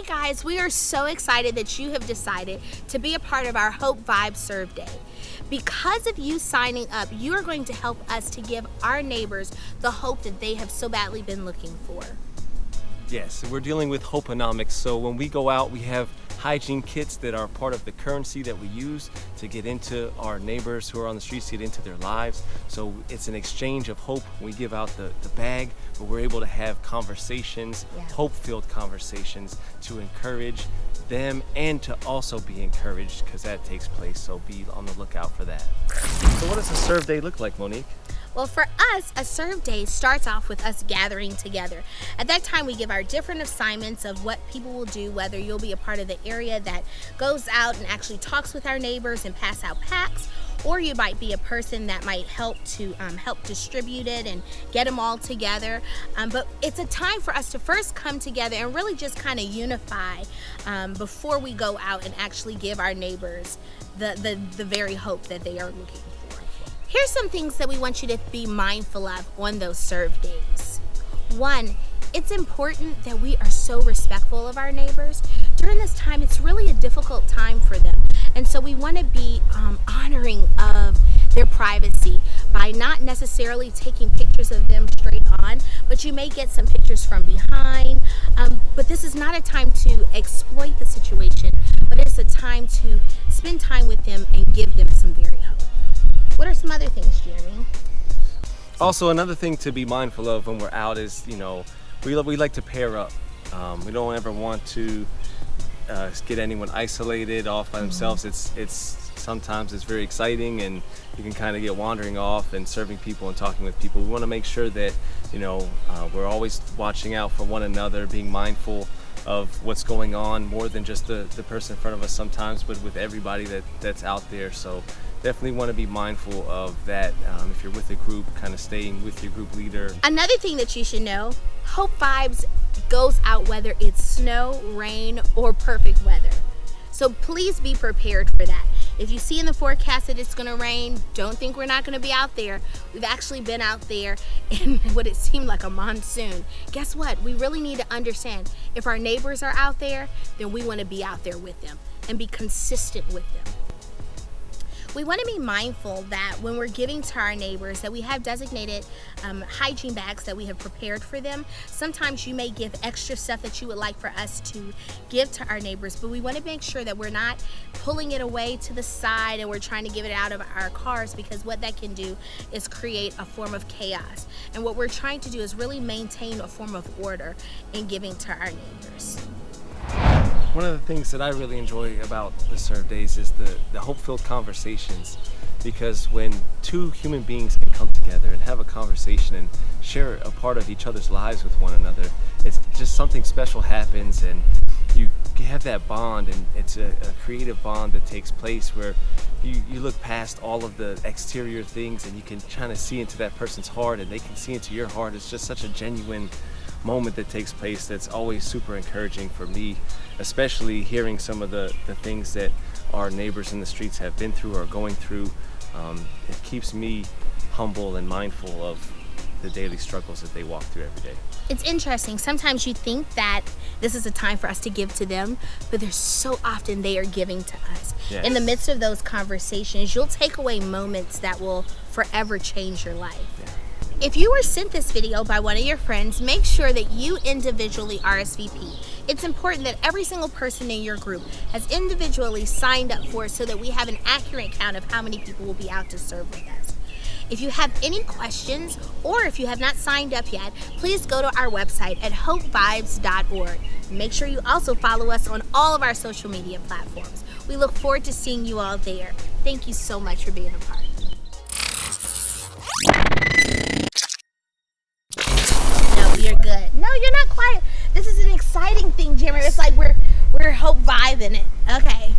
Hey guys, we are so excited that you have decided to be a part of our Hope Vibes Serve Day. Because of you signing up, you are going to help us to give our neighbors the hope that they have so badly been looking for. Yes, we're dealing with Hopeonomics, so when we go out, we have hygiene kits that are part of the currency that we use to get into our neighbors who are on the streets, to get into their lives. So it's an exchange of hope. We give out the bag, but we're able to have conversations, hope-filled conversations, to encourage them and to also be encouraged, because that takes place, so be on the lookout for that. So what does a serve day look like, Monique? Well, for us, a serve day starts off with us gathering together. At that time, we give our different assignments of what people will do, whether you'll be a part of the area that goes out and actually talks with our neighbors and pass out packs, or you might be a person that might help to help distribute it and get them all together. But it's a time for us to first come together and really just kind of unify before we go out and actually give our neighbors the very hope that they are looking for. Here's some things that we want you to be mindful of on those serve days. One, it's important that we are so respectful of our neighbors. During this time, it's really a difficult time for them. And so we want to be honoring of their privacy by not necessarily taking pictures of them straight on, but you may get some pictures from behind. But this is not a time to exploit the situation, but it's a time to spend time with them and give them some very hope. What are some other things, Jeremy? Also, another thing to be mindful of when we're out is, we like to pair up. We don't ever want to get anyone isolated off by themselves. Sometimes it's very exciting, and you can kind of get wandering off and serving people and talking with people. We want to make sure that we're always watching out for one another, being mindful of what's going on, more than just the person in front of us sometimes, but with everybody that's out there. So definitely want to be mindful of that. If you're with a group, kind of staying with your group leader. Another thing that you should know, Hope Vibes goes out whether it's snow, rain, or perfect weather. So please be prepared for that. If you see in the forecast that it's going to rain, don't think we're not going to be out there. We've actually been out there in what it seemed like a monsoon. Guess what? We really need to understand, if our neighbors are out there, then we want to be out there with them and be consistent with them. We want to be mindful that when we're giving to our neighbors, that we have designated hygiene bags that we have prepared for them. Sometimes you may give extra stuff that you would like for us to give to our neighbors, but we want to make sure that we're not pulling it away to the side and we're trying to give it out of our cars, because what that can do is create a form of chaos. And what we're trying to do is really maintain a form of order in giving to our neighbors. One of the things that I really enjoy about the serve days is the hope-filled conversations, because when two human beings can come together and have a conversation and share a part of each other's lives with one another, it's just something special happens, and you have that bond, and it's a creative bond that takes place where you look past all of the exterior things and you can kind of see into that person's heart, and they can see into your heart. It's just such a genuine moment that takes place that's always super encouraging for me, especially hearing some of the things that our neighbors in the streets have been through or going through. It keeps me humble and mindful of the daily struggles that they walk through every day. It's interesting. Sometimes you think that this is a time for us to give to them, but there's so often they are giving to us. Yes. In the midst of those conversations, you'll take away moments that will forever change your life. Yeah. If you were sent this video by one of your friends, make sure that you individually RSVP. It's important that every single person in your group has individually signed up for it, so that we have an accurate count of how many people will be out to serve with us. If you have any questions, or if you have not signed up yet, please go to our website at hopevibes.org. Make sure you also follow us on all of our social media platforms. We look forward to seeing you all there. Thank you so much for being a part. No, you're good. No, you're not quiet. This is an exciting thing, Jeremy. It's like we're hope vibing it. Okay.